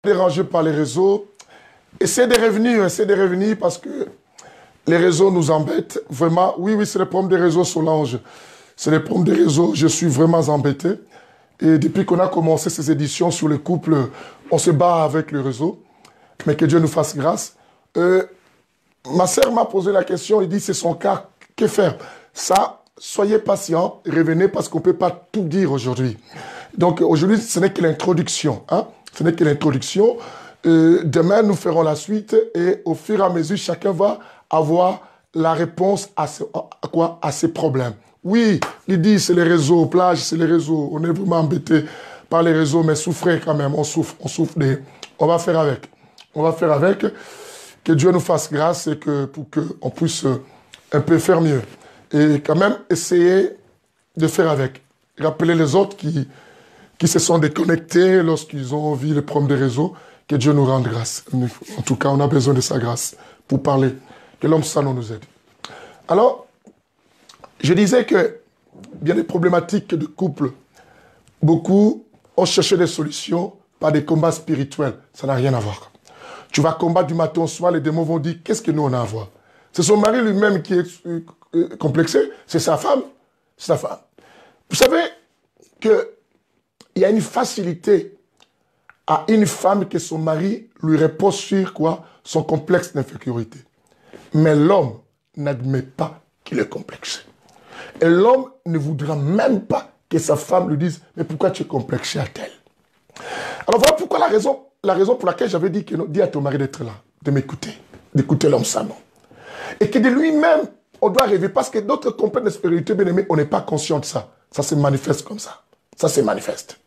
Dérangé par les réseaux. Essaie de revenir parce que les réseaux nous embêtent. Vraiment, oui, c'est le problème des réseaux, Solange. C'est le problème des réseaux. Je suis vraiment embêté. Et depuis qu'on a commencé ces éditions sur les couples, on se bat avec le réseau. Mais que Dieu nous fasse grâce. Ma sœur m'a posé la question, il dit c'est son cas, que faire? Ça, soyez patient, revenez parce qu'on ne peut pas tout dire aujourd'hui. Donc aujourd'hui, ce n'est que l'introduction. Hein? Ce n'est que l'introduction. Demain, nous ferons la suite et au fur et à mesure, chacun va avoir la réponse à ses problèmes. Oui, il dit c'est les réseaux, plage, c'est les réseaux. On est vraiment embêté par les réseaux, mais souffrez quand même. On souffre on va faire avec. On va faire avec. Que Dieu nous fasse grâce et pour qu'on puisse un peu faire mieux. Et quand même essayer de faire avec. Rappeler les autres qui se sont déconnectés lorsqu'ils ont vu le problème des réseaux. Que Dieu nous rende grâce. En tout cas, on a besoin de sa grâce pour parler. Que l'homme saint nous aide. Alors, je disais que il y a des problématiques de couple. Beaucoup ont cherché des solutions par des combats spirituels. Ça n'a rien à voir. Tu vas combattre du matin au soir, les démons vont dire, qu'est-ce que nous on a à voir? C'est son mari lui-même qui est complexé, c'est sa femme. C'est sa femme. Vous savez qu'il y a une facilité à une femme que son mari lui repose sur quoi? Son complexe d'infériorité. Mais l'homme n'admet pas qu'il est complexé. Et l'homme ne voudra même pas que sa femme lui dise, mais pourquoi tu es complexé à tel? Alors voilà pourquoi la raison pour laquelle j'avais dit que dis à ton mari d'être là, de m'écouter, d'écouter l'homme savant. Et que de lui-même, on doit rêver, parce que d'autres complexes d'infériorité, bien aimé, on n'est pas conscient de ça. Ça se manifeste comme ça. Ça se manifeste.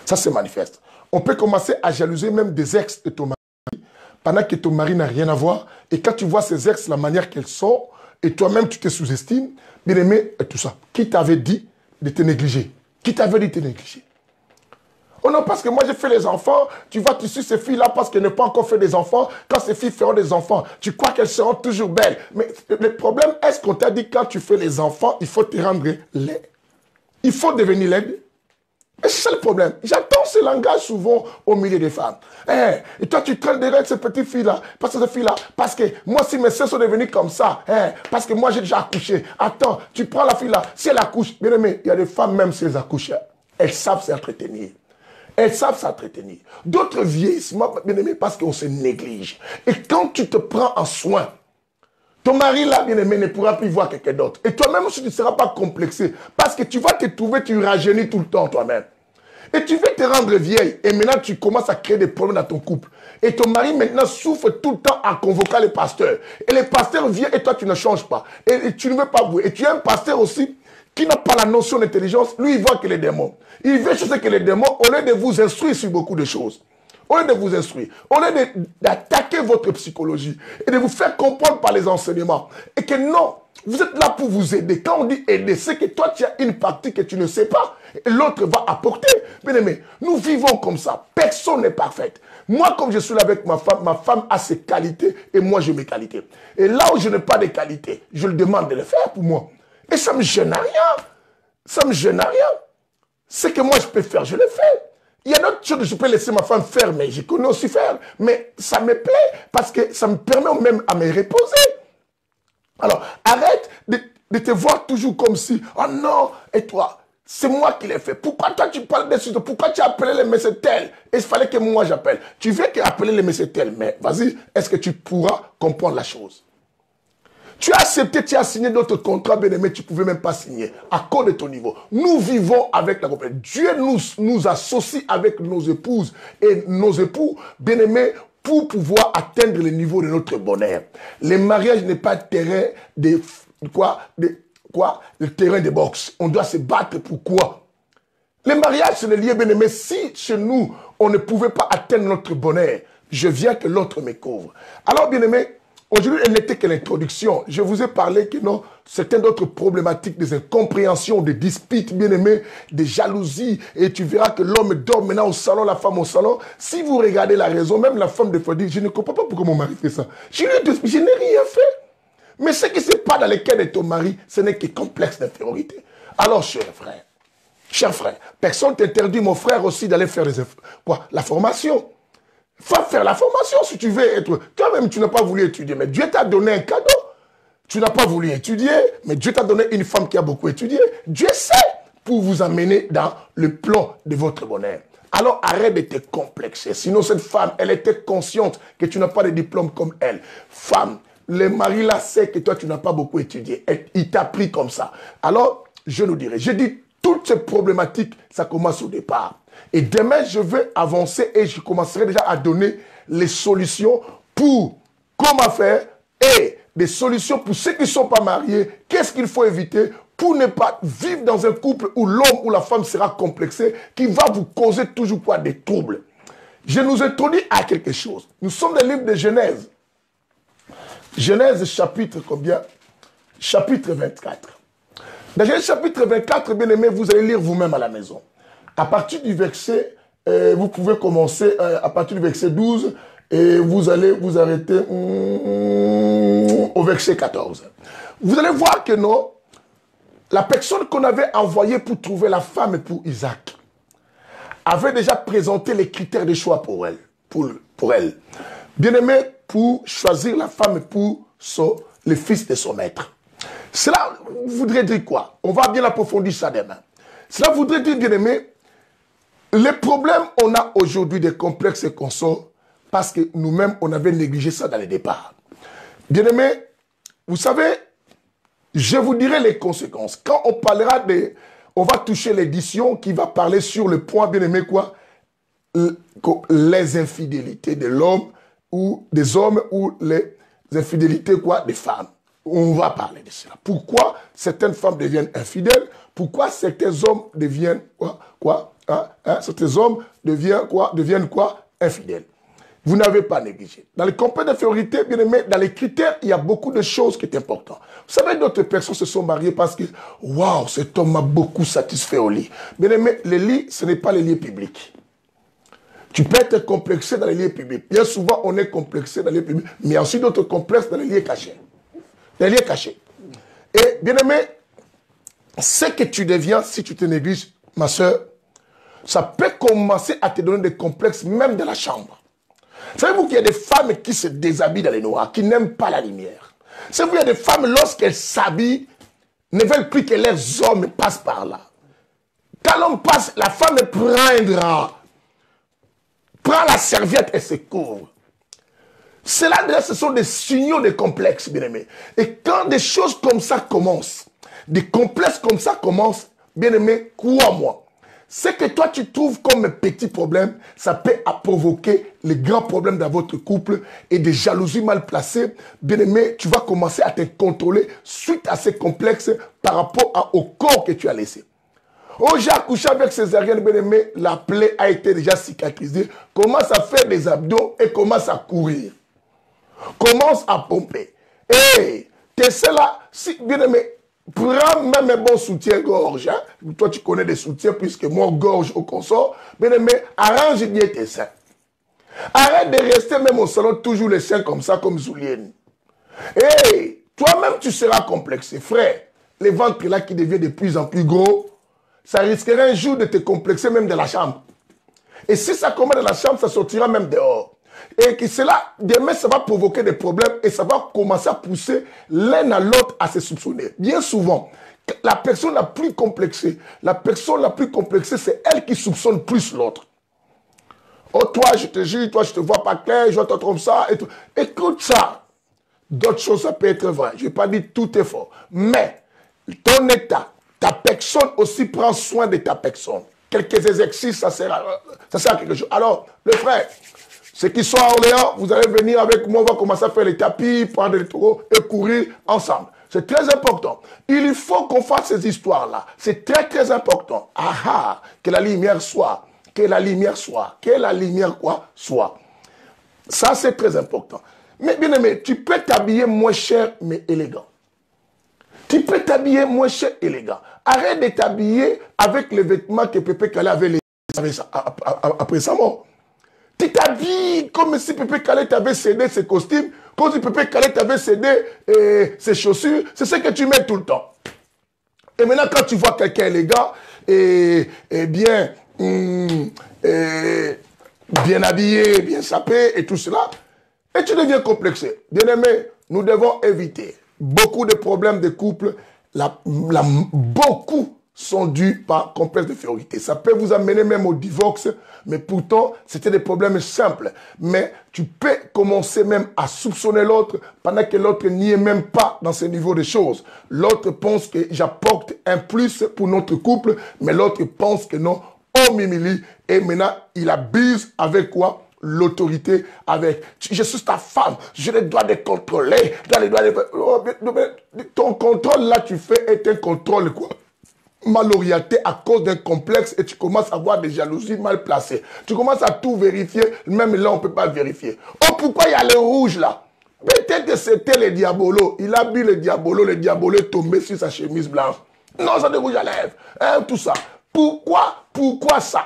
Ça se manifeste. On peut commencer à jalouser même des ex de ton mari, pendant que ton mari n'a rien à voir. Et quand tu vois ces ex, la manière qu'elles sont, et toi-même tu te sous-estimes, bien aimé, et tout ça. Qui t'avait dit de te négliger? Qui t'avait dit de te négliger? Oh non, parce que moi j'ai fait les enfants, tu vois, tu suis ces filles-là parce qu'elles n'ont pas encore fait des enfants. Quand ces filles feront des enfants, tu crois qu'elles seront toujours belles. Mais le problème, est-ce qu'on t'a dit quand tu fais les enfants, il faut te rendre laid? Il faut devenir laide? Et c'est ça le problème. J'entends ce langage souvent au milieu des femmes. Et toi, tu traînes derrière ces petites filles-là, parce que moi, si mes soeurs sont devenues comme ça, parce que moi, j'ai déjà accouché. Attends, tu prends la fille-là, si elle accouche, bien aimé, il y a des femmes, même si elles accouchent, elles savent s'entretenir. Elles savent s'entretenir. D'autres vieillissent, bien aimé, parce qu'on se néglige. Et quand tu te prends en soin, ton mari, là, bien-aimé, ne pourra plus voir quelqu'un d'autre. Et toi-même aussi, tu ne seras pas complexé. Parce que tu vas te trouver, tu rajeunis tout le temps toi-même. Et tu veux te rendre vieille. Et maintenant, tu commences à créer des problèmes dans ton couple. Et ton mari, maintenant, souffre tout le temps en convoquant les pasteurs. Et les pasteurs viennent et toi, tu ne changes pas. Et tu ne veux pas bouger. Et tu as un pasteur aussi qui n'a pas la notion d'intelligence. Lui, il voit que les démons. Il veut chercher que les démons, au lieu de vous instruire sur beaucoup de choses. Au lieu de vous instruire, au lieu d'attaquer votre psychologie et de vous faire comprendre par les enseignements. Et que non, vous êtes là pour vous aider. Quand on dit aider, c'est que toi, tu as une partie que tu ne sais pas et l'autre va apporter. Bien aimé, nous vivons comme ça. Personne n'est parfaite. Moi, comme je suis là avec ma femme a ses qualités et moi, j'ai mes qualités. Et là où je n'ai pas de qualités, je le demande de le faire pour moi. Et ça ne me gêne à rien. Ça ne me gêne à rien. Ce que moi, je peux faire, je le fais. Il y a d'autres choses que je peux laisser ma femme faire, mais je connais aussi faire. Mais ça me plaît parce que ça me permet même à me reposer. Alors, arrête de te voir toujours comme si, oh non, et toi, c'est moi qui l'ai fait. Pourquoi toi tu parles de suite? Pourquoi tu as appelé les messieurs tels? Et il fallait que moi j'appelle. Tu veux appeler les messieurs tels, mais vas-y, est-ce que tu pourras comprendre la chose? Tu as accepté, tu as signé d'autres contrats, bien-aimé, tu ne pouvais même pas signer à cause de ton niveau. Nous vivons avec la compagnie. Dieu nous associe avec nos épouses et nos époux, bien-aimés, pour pouvoir atteindre le niveau de notre bonheur. Le mariage n'est pas terrain de terrain de boxe. On doit se battre pour quoi? Le mariage, c'est le lien, bien-aimé. Si chez nous, on ne pouvait pas atteindre notre bonheur, je viens que l'autre me couvre. Alors, bien-aimé, aujourd'hui, elle n'était que l'introduction. Je vous ai parlé que non, certaines d'autres problématiques, des incompréhensions, des disputes, bien-aimés, des jalousies. Et tu verras que l'homme dort maintenant au salon, la femme au salon. Si vous regardez la raison, même la femme de fois dit, je ne comprends pas pourquoi mon mari fait ça. Je n'ai rien fait. Mais ce qui se passe dans le cas de ton mari, ce n'est que complexe d'infériorité. Alors, cher frère, personne t'interdit, mon frère, aussi d'aller faire la formation. Va faire la formation si tu veux être... Toi-même, tu n'as pas voulu étudier, mais Dieu t'a donné un cadeau. Tu n'as pas voulu étudier, mais Dieu t'a donné une femme qui a beaucoup étudié. Dieu sait pour vous amener dans le plan de votre bonheur. Alors arrête de te complexer. Sinon, cette femme, elle était consciente que tu n'as pas de diplôme comme elle. Femme, le mari là sait que toi, tu n'as pas beaucoup étudié. Il t'a pris comme ça. Alors, je nous dirais, je dis, toutes ces problématiques, ça commence au départ. Et demain, je vais avancer et je commencerai déjà à donner les solutions pour comment faire et des solutions pour ceux qui ne sont pas mariés. Qu'est-ce qu'il faut éviter pour ne pas vivre dans un couple où l'homme ou la femme sera complexé, qui va vous causer toujours quoi, des troubles. Je nous introduis à quelque chose. Nous sommes dans le livre de Genèse. Genèse chapitre combien? Chapitre 24. Dans Genèse chapitre 24, bien aimé, vous allez lire vous-même à la maison. À partir du verset, vous pouvez commencer à partir du verset 12 et vous allez vous arrêter au verset 14. Vous allez voir que non, la personne qu'on avait envoyée pour trouver la femme pour Isaac avait déjà présenté les critères de choix pour elle. Pour elle. Bien aimé, pour choisir la femme pour le fils de son maître. Cela voudrait dire quoi? On va bien approfondir ça demain. Cela voudrait dire, bien aimé, les problèmes on a aujourd'hui des complexes et qu'on sort parce que nous-mêmes, on avait négligé ça dans le départ. Bien aimé, vous savez, je vous dirai les conséquences. Quand on parlera on va toucher l'édition qui va parler sur le point, bien aimé, quoi? Les infidélités de l'homme ou des hommes ou les infidélités, quoi, des femmes. On va parler de cela. Pourquoi certaines femmes deviennent infidèles? Pourquoi certains hommes deviennent quoi? Certains hommes deviennent quoi? Infidèles. Vous n'avez pas négligé. Dans les complexe d'infériorité, bien aimé, dans les critères, il y a beaucoup de choses qui sont importantes. Vous savez, d'autres personnes se sont mariées parce que, waouh, cet homme m'a beaucoup satisfait au lit. Bien aimé, le lit, ce n'est pas les lieux publics. Tu peux être complexé dans les lieux publics. Bien souvent, on est complexé dans les lieux publics, mais il y a aussi d'autres complexes dans les lieux cachés. Les lieux cachés. Et bien aimé, ce que tu deviens si tu te négliges, ma soeur, ça peut commencer à te donner des complexes, même de la chambre. Savez-vous qu'il y a des femmes qui se déshabillent dans les noirs, qui n'aiment pas la lumière? Savez-vous qu'il y a des femmes, lorsqu'elles s'habillent, ne veulent plus que leurs hommes passent par là. Quand l'homme passe, la femme prend un drap, prend la serviette et se couvre. Cela, déjà, ce sont des signaux de complexes, bien aimé. Et quand des choses comme ça commencent, des complexes comme ça commencent, bien aimé, crois-moi, ce que toi tu trouves comme un petit problème, ça peut provoquer les grands problèmes dans votre couple et des jalousies mal placées. Bien aimé, tu vas commencer à te contrôler suite à ces complexes par rapport au corps que tu as laissé. Oh, j'ai accouché avec césarienne, bien aimé, la plaie a été déjà cicatrisée, commence à faire des abdos et commence à courir. Commence à pomper. Et t'es cela, si, bien aimé, prends même un bon soutien-gorge. Hein? Toi, tu connais des soutiens, puisque moi, gorge au consort. Bien aimé, arrange bien tes seins. Arrête de rester même au salon, toujours les seins comme ça, comme Zoulienne. Et toi-même, tu seras complexé. Frère, les ventres là qui deviennent de plus en plus gros, ça risquerait un jour de te complexer même de la chambre. Et si ça commence dans la chambre, ça sortira même dehors. Et que cela, demain, ça va provoquer des problèmes et ça va commencer à pousser l'un à l'autre à se soupçonner. Bien souvent, la personne la plus complexée, c'est elle qui soupçonne plus l'autre. Oh, toi, je te jure, toi, je te vois pas clair, je vois toi comme ça. Et tout. Écoute ça. D'autres choses, ça peut être vrai. Je ne vais pas dire tout est fort. Mais ton état, ta personne aussi prend soin de ta personne. Quelques exercices, ça sert à quelque chose. Alors, le frère, ceux qui sont à Orléans, vous allez venir avec moi, on va commencer à faire les tapis, prendre les taureaux et courir ensemble. C'est très important. Il faut qu'on fasse ces histoires-là. C'est très, très important. Ah ah, que la lumière soit, que la lumière soit, que la lumière quoi soit. Ça, c'est très important. Mais bien aimé, tu peux t'habiller moins cher, mais élégant. Tu peux t'habiller moins cher, élégant. Arrête de t'habiller avec les vêtements que Pépé Calais avait après sa mort. Tu t'habilles comme si Pépé Calais t'avait cédé ses costumes, comme si Pépé Calais t'avait cédé ses chaussures. C'est ce que tu mets tout le temps. Et maintenant, quand tu vois quelqu'un élégant et bien habillé, bien sapé et tout cela, et tu deviens complexé. Bien aimé, nous devons éviter beaucoup de problèmes de couple. Beaucoup sont dus par complexe d'infériorité. Ça peut vous amener même au divorce, mais pourtant, c'était des problèmes simples. Mais tu peux commencer même à soupçonner l'autre pendant que l'autre n'y est même pas dans ce niveau de choses. L'autre pense que j'apporte un plus pour notre couple, mais l'autre pense que non, oh mimili, et maintenant, il abuse avec quoi? L'autorité avec, je suis ta femme, je les dois de contrôler, ton contrôle là tu fais est un contrôle quoi, mal orienté à cause d'un complexe et tu commences à avoir des jalousies mal placées. Tu commences à tout vérifier, même là on ne peut pas vérifier. Oh pourquoi il y a le rouge là? Peut-être que c'était le diabolo, il a bu le diabolo est tombé sur sa chemise blanche. Non, ça de rouge à lèvres, hein, tout ça. Pourquoi ça?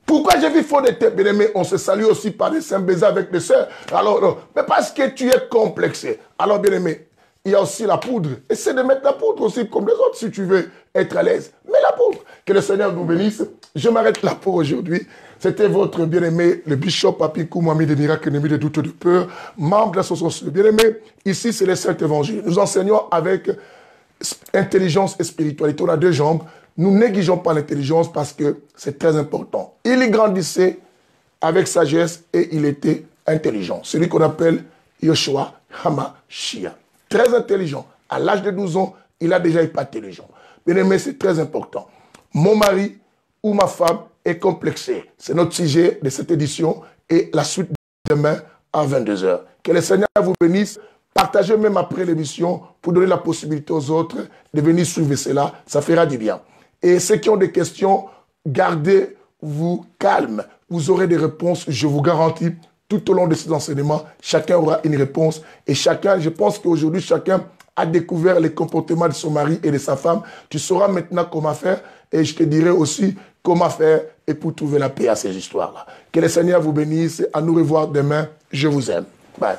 Pourquoi j'ai vu faux de tête, bien aimé? On se salue aussi par des saints baisers avec les sœurs. Alors, non, mais parce que tu es complexé. Alors, bien aimé, il y a aussi la poudre. Essaie de mettre la poudre aussi comme les autres si tu veux être à l'aise. Mets la poudre. Que le Seigneur vous bénisse. Je m'arrête là pour aujourd'hui. C'était votre bien-aimé, le bishop Papikou Mohamed de Miracle, ennemi de doute de peur, membre de l'association. Bien-aimé, ici c'est le Saint-Évangile. Nous enseignons avec intelligence et spiritualité. On a deux jambes. Nous négligeons pas l'intelligence parce que c'est très important. Il grandissait avec sagesse et il était intelligent. Celui qu'on appelle Yoshua Hamashia. Très intelligent. À l'âge de 12 ans, il a déjà été intelligent. Bien aimé, c'est très important. Mon mari ou ma femme est complexé. C'est notre sujet de cette édition et la suite demain à 22 h. Que le Seigneur vous bénisse. Partagez même après l'émission pour donner la possibilité aux autres de venir suivre cela. Ça fera du bien. Et ceux qui ont des questions, gardez-vous calme. vous aurez des réponses, je vous garantis. Tout au long de ces enseignements, chacun aura une réponse. Et chacun, je pense qu'aujourd'hui, chacun a découvert les comportements de son mari et de sa femme. Tu sauras maintenant comment faire. Et je te dirai aussi comment faire et pour trouver la paix à ces histoires-là. Que le Seigneur vous bénisse. À nous revoir demain. Je vous aime. Bye.